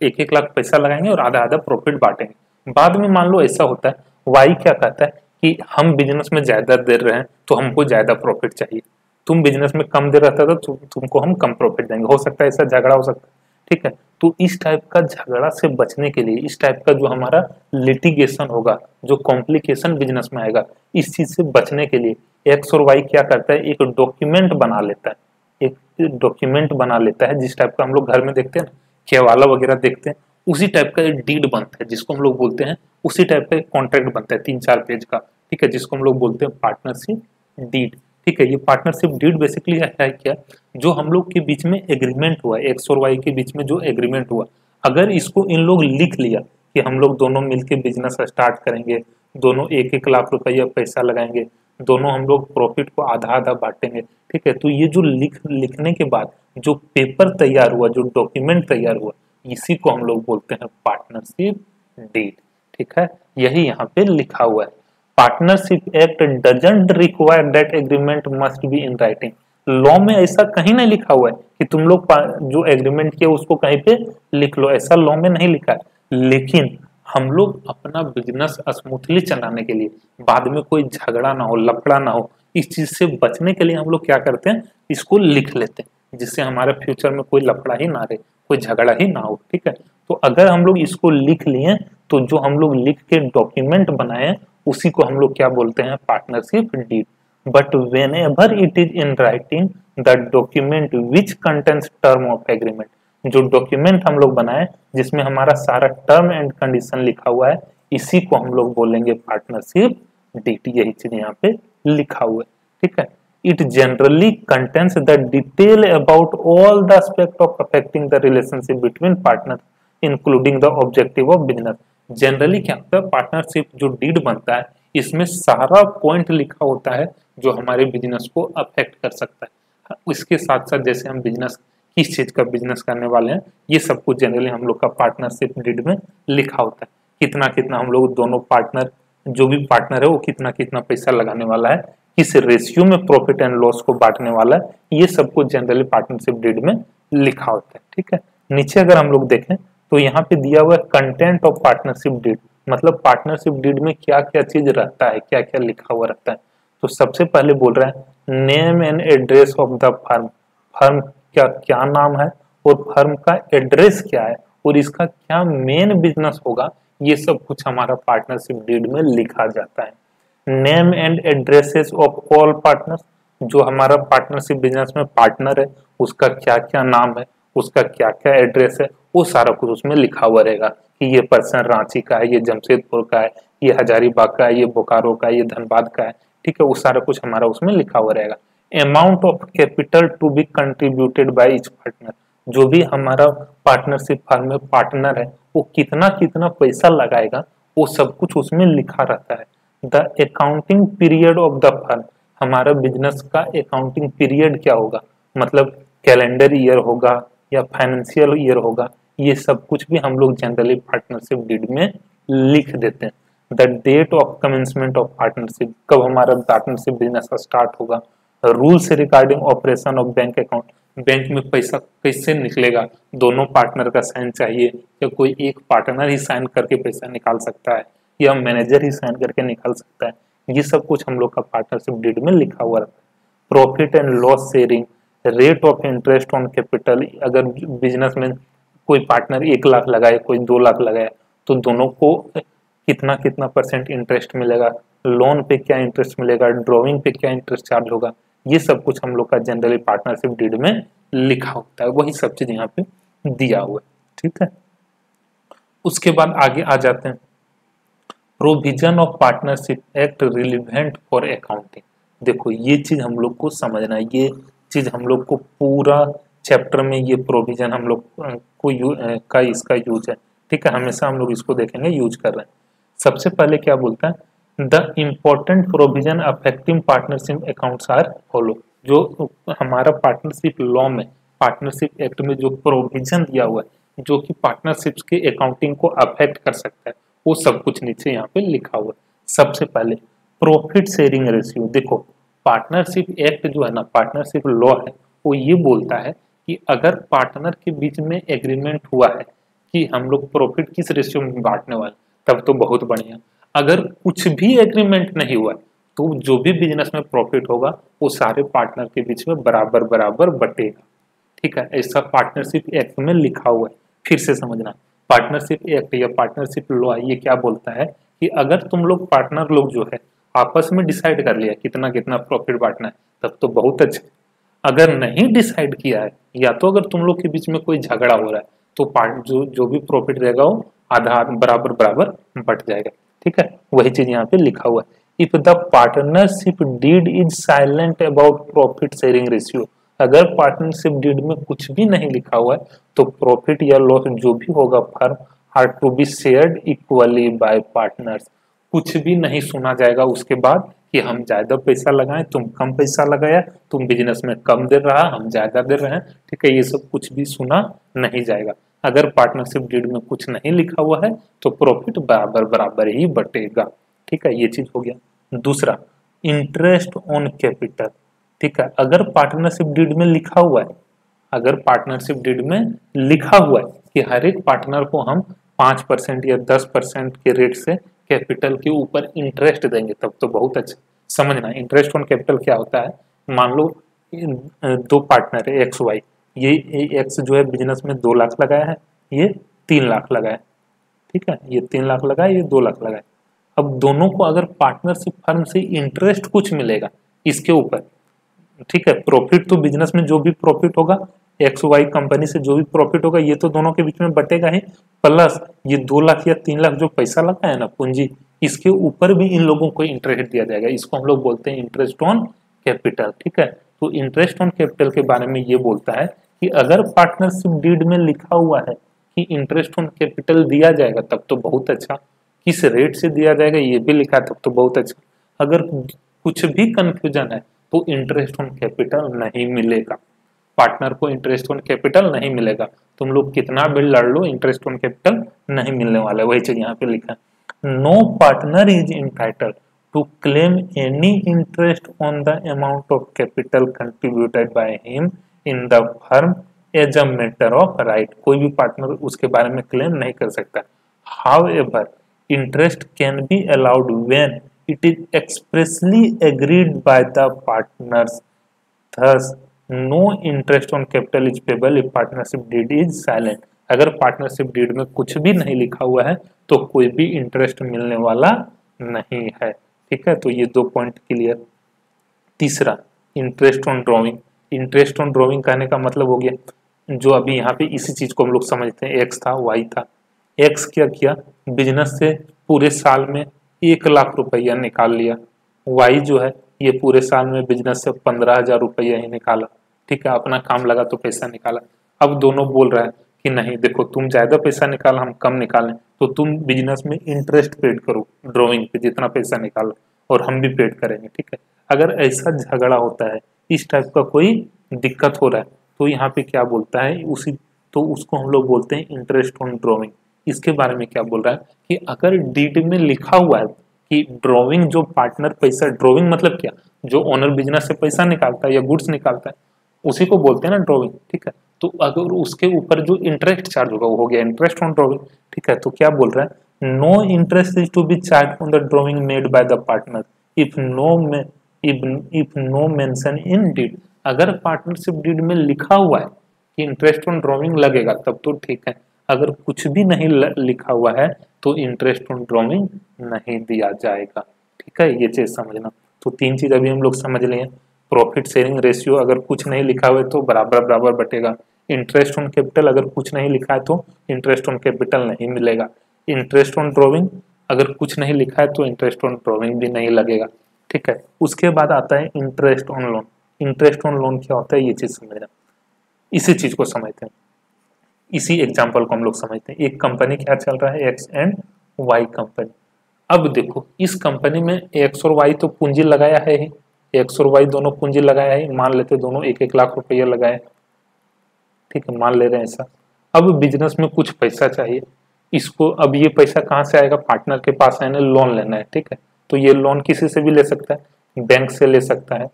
1-1 लाख पैसा लगाएंगे और आधा आधा प्रॉफिट बांटेंगे। बाद में मान लो ऐसा होता है, वाई क्या कहता है कि हम बिजनेस में ज्यादा दे रहे हैं तो हमको ज्यादा प्रॉफिट चाहिए, तुम बिजनेस में कम दे रहा था तो तुमको हम कम प्रॉफिट देंगे। हो सकता है ऐसा झगड़ा हो सकता है, ठीक है। तो इस टाइप का झगड़ा से बचने के लिए, इस टाइप का जो हमारा लिटिगेशन होगा, जो कॉम्प्लिकेशन बिजनेस में आएगा, इस चीज से बचने के लिए एक्स और वाई क्या करता है, एक डॉक्यूमेंट बना लेता है। एक डॉक्यूमेंट बना लेता है, जिस टाइप का हम लोग घर में देखते हैं ना, केवाला वगैरह देखते हैं, उसी टाइप का एक डीड बनता है, जिसको हम लोग बोलते हैं, उसी टाइप का एक कॉन्ट्रैक्ट बनता है 3-4 पेज का, ठीक है, जिसको हम लोग बोलते हैं पार्टनरशिप डीड, ठीक है। ये पार्टनरशिप डीड बेसिकली है क्या, जो हम लोग के बीच में एग्रीमेंट हुआ, एक्स और वाई के बीच में जो एग्रीमेंट हुआ, अगर इसको इन लोग लिख लिया कि हम लोग दोनों मिलके बिजनेस स्टार्ट करेंगे, दोनों 1-1 लाख रुपया पैसा लगाएंगे, दोनों हम लोग प्रॉफिट को आधा आधा बांटेंगे, ठीक है। तो ये जो लिखने के बाद जो पेपर तैयार हुआ, जो डॉक्यूमेंट तैयार हुआ, इसी को हम लोग बोलते हैं पार्टनरशिप डीड, ठीक है। यही यहाँ पे लिखा हुआ है। Partnership act doesn't require that agreement must be in writing. Law में ऐसा कहीं नहीं लिखा हुआ है कि तुम लोग जो एग्रीमेंट किया उसको कहीं पे लिख लो, ऐसा लॉ में नहीं लिखा है। लेकिन हम लोग अपना बिजनेस स्मूथली चलाने के लिए, बाद में कोई झगड़ा ना हो, लफड़ा ना हो, इस चीज से बचने के लिए हम लोग क्या करते हैं, इसको लिख लेते हैं, जिससे हमारे फ्यूचर में कोई लफड़ा ही ना रहे, कोई झगड़ा ही ना हो, ठीक है। तो अगर हम लोग इसको लिख लिए तो जो हम लोग लिख के डॉक्यूमेंट बनाए उसी को हम लोग क्या बोलते हैं, partnership deed. But whenever it is in writing the document which contains term of agreement, जो डॉक्यूमेंट हम लोग बनाए जिसमें हमारा सारा टर्म एंड कंडीशन लिखा हुआ है, इसी को हम लोग बोलेंगे पार्टनरशिप डीड। यही चीज यहाँ पे लिखा हुआ है, ठीक है। It generally contains the detail about all the aspect of affecting the relationship between partner including the objective of business. Generally क्या होता है, पार्टनरशिप जो डीड बनता है, इसमें सारा पॉइंट लिखा होता है जो हमारे बिजनेस को अफेक्ट कर सकता है। इसके साथ साथ जैसे हम बिजनेस, किस चीज का बिजनेस करने वाले हैं, ये सब कुछ जनरली हम लोग का पार्टनरशिप डीड में लिखा होता है। कितना कितना हम लोग दोनों पार्टनर, जो भी पार्टनर है वो कितना कितना पैसा लगाने वाला है, किस रेशियो में प्रॉफिट एंड लॉस को बांटने वाला है, ये सब कुछ जनरली पार्टनरशिप डीड में लिखा होता है, ठीक है। नीचे अगर हम लोग देखें तो यहाँ पे दिया हुआ है कंटेंट ऑफ पार्टनरशिप डीड, मतलब पार्टनरशिप डीड में क्या क्या चीज रहता है, क्या क्या लिखा हुआ रहता है। तो सबसे पहले बोल रहा है name and address of the firm, firm का क्या नाम है और फर्म का एड्रेस क्या है और इसका क्या मेन बिजनेस होगा, ये सब कुछ हमारा पार्टनरशिप डीड में लिखा जाता है। Name and addresses of all partners, जो हमारा पार्टनरशिप बिजनेस में पार्टनर है उसका क्या क्या नाम है, उसका क्या क्या एड्रेस है, वो सारा कुछ उसमें लिखा हुआ रहेगा कि ये पर्सन रांची का है, ये जमशेदपुर का है, ये हजारीबाग का है, ये बोकारो का है, ये धनबाद का है, ठीक है। वो सारा कुछ हमारा उसमें लिखा हुआ रहेगा। Amount of capital to be contributed by each partner, जो भी हमारा पार्टनरशिप फर्म में पार्टनर है वो कितना कितना पैसा लगाएगा, वो सब कुछ उसमें लिखा रहता है। The accounting period of the firm, हमारा बिजनेस का अकाउंटिंग पीरियड क्या होगा, मतलब कैलेंडर ईयर होगा या फाइनेंशियल ईयर होगा, ये सब कुछ भी हम लोग जनरली पार्टनरशिप डीड में लिख देते हैं। The date of commencement of partnership, कब हमारा पार्टनरशिप बिजनेस का स्टार्ट होगा, rules regarding operation of bank account, bank में पैसा कैसे निकलेगा, दोनों पार्टनर का साइन चाहिए या कोई एक पार्टनर ही साइन करके पैसा निकाल सकता है या मैनेजर ही साइन करके निकाल सकता है, ये सब कुछ हम लोग का पार्टनरशिप डीड में लिखा हुआ रहता है। Profit and loss sharing, rate of interest on capital, अगर बिजनेस में कोई पार्टनर 1 लाख लगाए कोई 2 लाख लगाए तो दोनों को कितना कितना परसेंट इंटरेस्ट मिलेगा, लोन पे क्या इंटरेस्ट मिलेगा, ड्रॉइंग पे क्या इंटरेस्ट चार्ज होगा, ये सब कुछ हम लोग का जनरली पार्टनरशिप डीड में लिखा होता है, वही सब चीज यहाँ पे दिया हुआ है। ठीक है, उसके बाद आगे आ जाते हैं provision of partnership act relevant for accounting. देखो ये चीज हम लोग को समझना है, ये चीज हम लोग को पूरा चैप्टर में ये प्रोविजन हम लोग को इसका यूज है। ठीक है, हमेशा हम लोग इसको देखेंगे यूज कर रहे हैं। सबसे पहले क्या बोलता है, the important provision affecting partnership accounts are follow. जो हमारा पार्टनरशिप लॉ में, पार्टनरशिप एक्ट में जो प्रोविजन दिया हुआ है जो कि पार्टनरशिप्स के अकाउंटिंग को अफेक्ट कर सकता है, वो सब कुछ नीचे यहाँ पे लिखा हुआ है। सबसे पहले प्रॉफिट शेयरिंग रेशियो। देखो पार्टनरशिप एक्ट जो है ना, पार्टनरशिप लॉ है, वो ये बोलता है कि अगर पार्टनर के बीच में एग्रीमेंट हुआ है कि हम लोग प्रॉफिट किस रेशियो में बांटने वाले, तब तो बहुत बढ़िया। अगर कुछ भी एग्रीमेंट नहीं हुआ तो जो भी बिजनेस में प्रॉफिट होगा वो सारे पार्टनर के बीच में बराबर बराबर बटेगा। ठीक है, ऐसा पार्टनरशिप एक्ट में लिखा हुआ है। फिर से समझना, पार्टनरशिप एक्ट या पार्टनरशिप लॉ ये क्या बोलता है कि अगर तुम लोग पार्टनर लोग जो है आपस में डिसाइड कर लिया कितना कितना प्रॉफिट बांटना है तब तो बहुत अच्छा। अगर नहीं डिसाइड किया है या तो अगर तुम लोग के बीच में कोई झगड़ा हो रहा है तो जो भी प्रॉफिट रहेगा वो आधा बराबर बराबर बट जाएगा। ठीक है, वही चीज यहाँ पे लिखा हुआ है। If the partnership deed is silent about profit sharing ratio, अगर पार्टनरशिप डीड में कुछ भी नहीं लिखा हुआ है तो प्रॉफिट या लॉस जो भी होगा firm are to be shared equally by partners. कुछ भी नहीं सुना जाएगा उसके बाद कि हम ज्यादा पैसा लगाएं तुम कम पैसा लगाया, तुम बिजनेस में कम दे रहा हम ज्यादा दे रहे हैं। ठीक है, ये सब कुछ भी सुना नहीं जाएगा। अगर पार्टनरशिप डीड में कुछ नहीं लिखा हुआ है तो प्रॉफिट बराबर बराबर ही बटेगा। ठीक है, ये चीज हो गया। दूसरा, इंटरेस्ट ऑन कैपिटल। ठीक है, अगर पार्टनरशिप डीड में लिखा हुआ है, अगर पार्टनरशिप डीड में लिखा हुआ है कि हर एक पार्टनर को हम 5% या 10% के रेट से कैपिटल के ऊपर इंटरेस्ट देंगे तब तो बहुत अच्छा। समझना, इंटरेस्ट ऑन कैपिटल क्या होता है, मान लो 2 पार्टनर है एक्स वाई, ये एक्स जो है बिजनेस में 2 लाख लगाया है, ये 3 लाख लगाया। ठीक है, ये 3 लाख लगाया, ये 2 लाख लगाया। अब दोनों को अगर पार्टनरशिप फर्म से इंटरेस्ट कुछ मिलेगा इसके ऊपर, ठीक है, प्रॉफिट तो बिजनेस में जो भी प्रॉफिट होगा एक्स वाई कंपनी से जो भी प्रॉफिट होगा ये तो दोनों के बीच में बटेगा ही, प्लस ये 2 लाख या 3 लाख जो पैसा लगा है ना पूंजी, इसके ऊपर भी इन लोगों को इंटरेस्ट दिया जाएगा। इसको हम लोग बोलते हैं इंटरेस्ट ऑन कैपिटल। ठीक है, तो इंटरेस्ट ऑन कैपिटल के बारे में ये बोलता है कि अगर पार्टनरशिप डीड में लिखा हुआ है कि इंटरेस्ट ऑन कैपिटल दिया जाएगा तब तो बहुत अच्छा, किस रेट से दिया जाएगा ये भी लिखा है तब तो बहुत अच्छा। अगर कुछ भी कंफ्यूजन है तो इंटरेस्ट ऑन कैपिटल नहीं मिलेगा, पार्टनर को इंटरेस्ट ऑन कैपिटल नहीं मिलेगा। तुम लोग कितना भी लड़ लो इंटरेस्ट ऑन कैपिटल नहीं मिलने वाला है, वही चीज यहाँ पे लिखा है। No partner is entitled to claim any interest on the amount of capital contributed by him in the firm as a matter of right. कोई भी पार्टनर उसके बारे में क्लेम नहीं कर सकता। However interest can be allowed when it is expressly agreed by the partners. Thus, no interest on capital is payable if partnership deed is silent. अगर पार्टनरशिप डीड में कुछ भी नहीं लिखा हुआ है तो कोई भी इंटरेस्ट मिलने वाला नहीं है। ठीक है, तो ये 2 पॉइंट क्लियर। तीसरा, interest on drawing. Interest on drawing कहने का मतलब हो गया जो अभी यहाँ पे इसी चीज को हम लोग समझते हैं, एक्स था वाई था। एक्स क्या किया, बिजनेस से पूरे साल में 1 लाख रुपया निकाल लिया, वाई जो है ये पूरे साल में बिजनेस से 15,000 रुपया ही निकाला। ठीक है, अपना काम लगा तो पैसा निकाला। अब दोनों बोल रहा है कि नहीं देखो तुम ज्यादा पैसा निकाला हम कम निकालें तो तुम बिजनेस में इंटरेस्ट पेड करो ड्रॉइंग पे जितना पैसा निकालो और हम भी पेड करेंगे। ठीक है, अगर ऐसा झगड़ा होता है, इस टाइप का कोई दिक्कत हो रहा है तो यहाँ पे क्या बोलता है उसी, तो उसको हम लोग बोलते हैं इंटरेस्ट ऑन ड्रॉइंग। इसके बारे में क्या बोल रहा है कि अगर डीड में लिखा हुआ है कि ड्रॉइंग जो पार्टनर पैसा, ड्रॉइंग मतलब क्या, जो ओनर बिजनेस से पैसा निकालता है या गुड्स निकालता है उसी को बोलते हैं ना ड्रॉइंग, ठीक है। तो अगर उसके ऊपर जो इंटरेस्ट चार्ज होगा वो हो गया इंटरेस्ट ऑन ड्रॉइंग, ठीक है। तो क्या बोल रहा है, no interest is to be charge on the drawing made by the partner if no mention in deed. अगर पार्टनरशिप डीड में लिखा हुआ है कि इंटरेस्ट ऑन ड्रॉइंग लगेगा तब तो ठीक है, अगर कुछ भी नहीं लिखा हुआ है तो इंटरेस्ट ऑन ड्रॉइंग नहीं दिया जाएगा, ठीक है। ये चीज समझना। तो तीन चीज अभी हम लोग समझ लिए। प्रॉफिट शेयरिंग रेशियो अगर कुछ नहीं लिखा हुआ है तो बराबर बराबर बटेगा। इंटरेस्ट ऑन कैपिटल अगर कुछ नहीं लिखा है तो इंटरेस्ट ऑन कैपिटल नहीं मिलेगा। इंटरेस्ट ऑन ड्रॉइंग अगर कुछ नहीं लिखा है तो इंटरेस्ट ऑन ड्रॉइंग भी नहीं लगेगा, ठीक है। उसके बाद आता है interest on loan. Interest on loan क्या होता है ये चीज समझना। इसी चीज को समझते हैं, इसी एग्जाम्पल को हम लोग समझते हैं। एक कंपनी क्या चल रहा है, एक्स एंड वाई कंपनी। अब देखो इस कंपनी में एक्स और वाई तो पूंजी लगाया है ही, एक्स और वाई दोनों पूंजी लगाया है, मान लेते दोनों 1-1 लाख रुपया लगाए, ठीक है, मान ले रहे हैं ऐसा। अब बिजनेस में कुछ पैसा चाहिए इसको, अब ये पैसा कहाँ से आएगा, पार्टनर के पास आने लोन लेना है, ठीक है। तो ये लोन किसी से भी ले सकता है, बैंक से ले सकता है,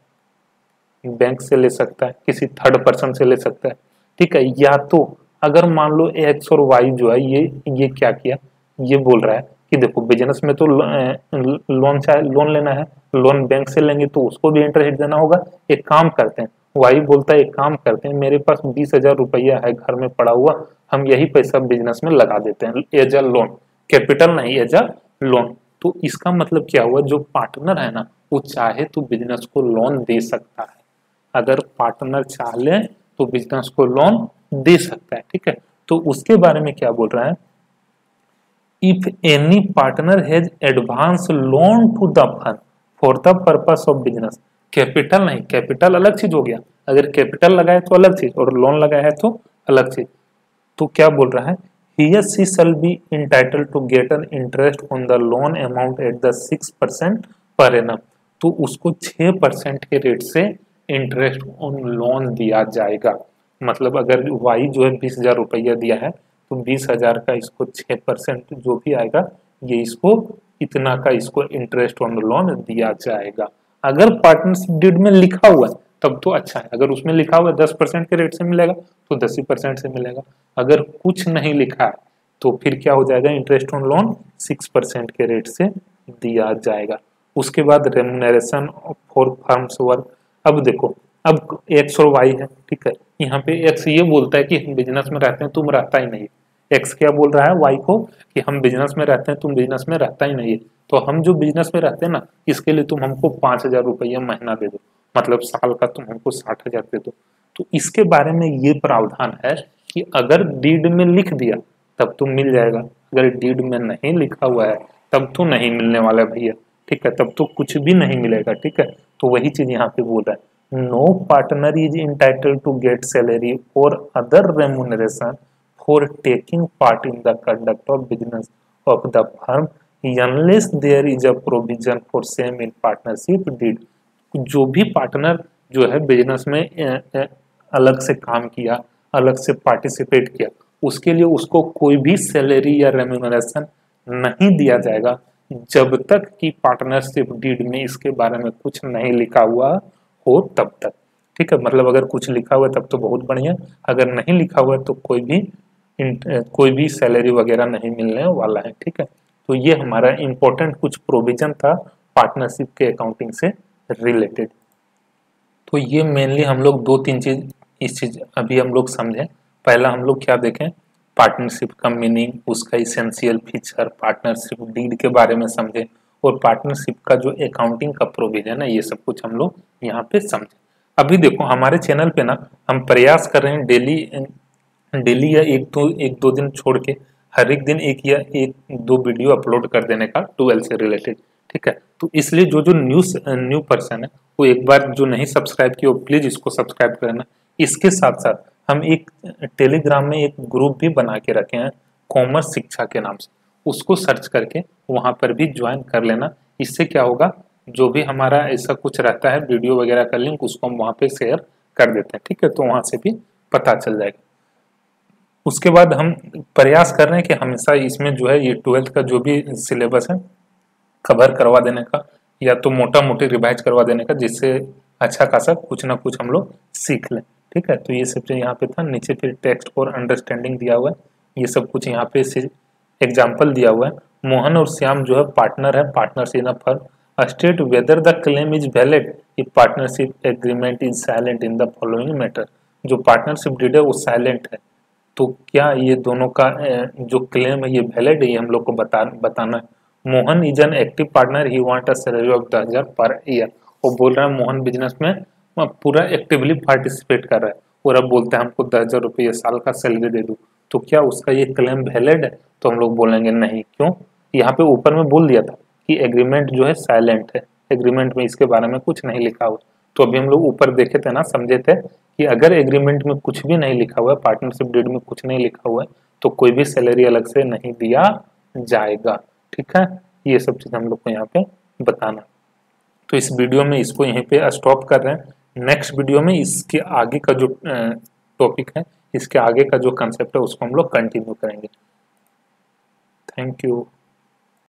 बैंक से ले सकता है, किसी थर्ड पर्सन से ले सकता है, ठीक है। या तो अगर मान लो एक्स और वाई जो है ये क्या किया, ये बोल रहा है कि देखो बिजनेस में तो लोन चाहे लोन लेना है, लोन बैंक से लेंगे तो उसको भी इंटरेस्ट देना होगा। एक काम करते हैं, वाई बोलता है एक काम करते हैं, मेरे पास 20,000 रुपया है घर में पड़ा हुआ, हम यही पैसा बिजनेस में लगा देते हैं एज अ लोन, कैपिटल नहीं एज अ लोन। तो इसका मतलब क्या हुआ, जो पार्टनर है ना वो चाहे तो बिजनेस को लोन दे सकता है, अगर पार्टनर चाह ले तो बिजनेस को लोन दे सकता है, ठीक है। तो उसके बारे में क्या बोल रहा है, if any partner has advance loan to the firm for the purpose of business, capital नहीं, कैपिटल अलग चीज हो गया, अगर कैपिटल लगाए तो अलग चीज और लोन लगाया है तो अलग चीज। तो क्या बोल रहा है, he or she shall be entitled to get an interest on the loan amount at the 6% per annum। तो उसको 6% के रेट से इंटरेस्ट ऑन लोन दिया जाएगा। मतलब अगर वाई जो है 20,000 रुपया दिया है तो 20,000 का इसको 6% जो भी आएगा ये इसको इतना का इसको इंटरेस्ट ऑन लोन दिया जाएगा। अगर पार्टनरशिप डीड में लिखा हुआ है तब तो अच्छा है, अगर उसमें लिखा हुआ है 10% के रेट से मिलेगा तो 10% से मिलेगा। अगर कुछ नहीं लिखा है तो फिर क्या हो जाएगा, इंटरेस्ट ऑन लोन 6% के रेट से दिया जाएगा। उसके बाद रेम्युनरेशन फॉर फर्म्स वर्क। अब देखो अब एक्स और वाई है, ठीक है, यहाँ पे एक्स ये बोलता है कि हम बिजनेस में रहते हैं तुम रहता ही नहीं, एक्स क्या बोल रहा है वाई को कि हम बिजनेस में रहते हैं तुम बिजनेस में रहता ही नहीं है, तो हम जो बिजनेस में रहते हैं ना इसके लिए तुम हमको 5,000 रुपया महीना दे दो, मतलब साल का तुम हमको 60,000 दे दो। तो इसके बारे में ये प्रावधान है कि अगर डीड में लिख दिया तब तो मिल जाएगा, अगर डीड में नहीं लिखा हुआ है तब तो नहीं मिलने वाला भैया, ठीक है, तब तो कुछ भी नहीं मिलेगा, ठीक है। तो वही चीज यहाँ पे बोल रहा है, no partner is entitled to get salary और other remuneration for taking part in the conduct of business of the firm unless there is a provision for same in partnership deed. जो भी पार्टनर जो है बिजनेस में अलग से काम किया, अलग से पार्टिसिपेट किया, उसके लिए उसको कोई भी सैलरी या रेम्यूनरेशन नहीं दिया जाएगा जब तक कि पार्टनरशिप डीड में इसके बारे में कुछ नहीं लिखा हुआ हो तब तक, ठीक है। मतलब अगर कुछ लिखा हुआ है तब तो बहुत बढ़िया, अगर नहीं लिखा हुआ है तो कोई भी सैलरी वगैरह नहीं मिलने वाला है, ठीक है। तो ये हमारा इंपॉर्टेंट कुछ प्रोविजन था पार्टनरशिप के अकाउंटिंग से रिलेटेड। तो ये मेनली हम लोग 2-3 चीज इस चीज अभी हम लोग समझें। पहला हम लोग क्या देखें, पार्टनरशिप का मीनिंग, उसका इसेंशियल फीचर, पार्टनरशिप डीड के बारे में समझें और पार्टनरशिप का जो अकाउंटिंग का प्रोविजन है ये सब कुछ हम लोग यहाँ पे समझें। अभी देखो हमारे चैनल पे ना हम प्रयास कर रहे हैं डेली या एक दो दिन छोड़ के हर एक दिन एक या एक दो वीडियो अपलोड कर देने का 12 से रिलेटेड, ठीक है। तो इसलिए जो न्यू पर्सन है वो एक बार जो नहीं सब्सक्राइब किया प्लीज इसको सब्सक्राइब करना। इसके साथ साथ हम एक टेलीग्राम में एक ग्रुप भी बना के रखे हैं कॉमर्स शिक्षा के नाम से, उसको सर्च करके वहां पर भी ज्वाइन कर लेना। इससे क्या होगा, जो भी हमारा ऐसा कुछ रहता है वीडियो वगैरह का लिंक उसको हम वहां पे शेयर कर देते हैं, ठीक है, तो वहां से भी पता चल जाएगा। उसके बाद हम प्रयास कर रहे हैं कि हमेशा इसमें जो है ये 12th का जो भी सिलेबस है कवर करवा देने का, या तो मोटा मोटी रिवाइज करवा देने का, जिससे अच्छा खासा कुछ ना कुछ हम लोग सीख लें। ठीक है, तो ये सब चीज़ यहाँ पे था। नीचे फिर टेक्स्ट फॉर अंडरस्टैंडिंग दिया हुआ है, ये सब कुछ यहाँ पे एग्जाम्पल दिया हुआ है। मोहन और श्याम जो है पार्टनर है, partnership in a firm. State whether the claim is valid if partnership agreement is silent in the following matter. जो पार्टनरशिप डीड है वो साइलेंट है, तो क्या ये दोनों का जो क्लेम है ये वैलिड है, ये हम लोग को बताना है। Mohan is an active partner, he want a salary of 10,000 per year. वो बोल रहा है मोहन बिजनेस में पूरा एक्टिवली पार्टिसिपेट कर रहा है, और अब बोलते हैं हमको 10,000 रुपये साल का सैलरी दे दो, तो क्या उसका ये क्लेम वैलिड है? तो हम लोग बोलेंगे नहीं। क्यों? यहाँ पे ऊपर में बोल दिया था कि एग्रीमेंट जो है साइलेंट है, एग्रीमेंट में इसके बारे में कुछ नहीं लिखा हुआ। तो अभी हम लोग ऊपर देखे थे ना, समझे थे कि अगर एग्रीमेंट में कुछ भी नहीं लिखा हुआ है, पार्टनरशिप डीड में कुछ नहीं लिखा हुआ है, तो कोई भी सैलरी अलग से नहीं दिया जाएगा। ठीक है, ये सब चीज हम लोग को यहाँ पे बताना। तो इस वीडियो में इसको यहीं पे स्टॉप कर रहे हैं। नेक्स्ट वीडियो में इसके आगे का जो टॉपिक है, इसके आगे का जो कंसेप्ट है उसको हम लोग कंटिन्यू करेंगे। Thank you.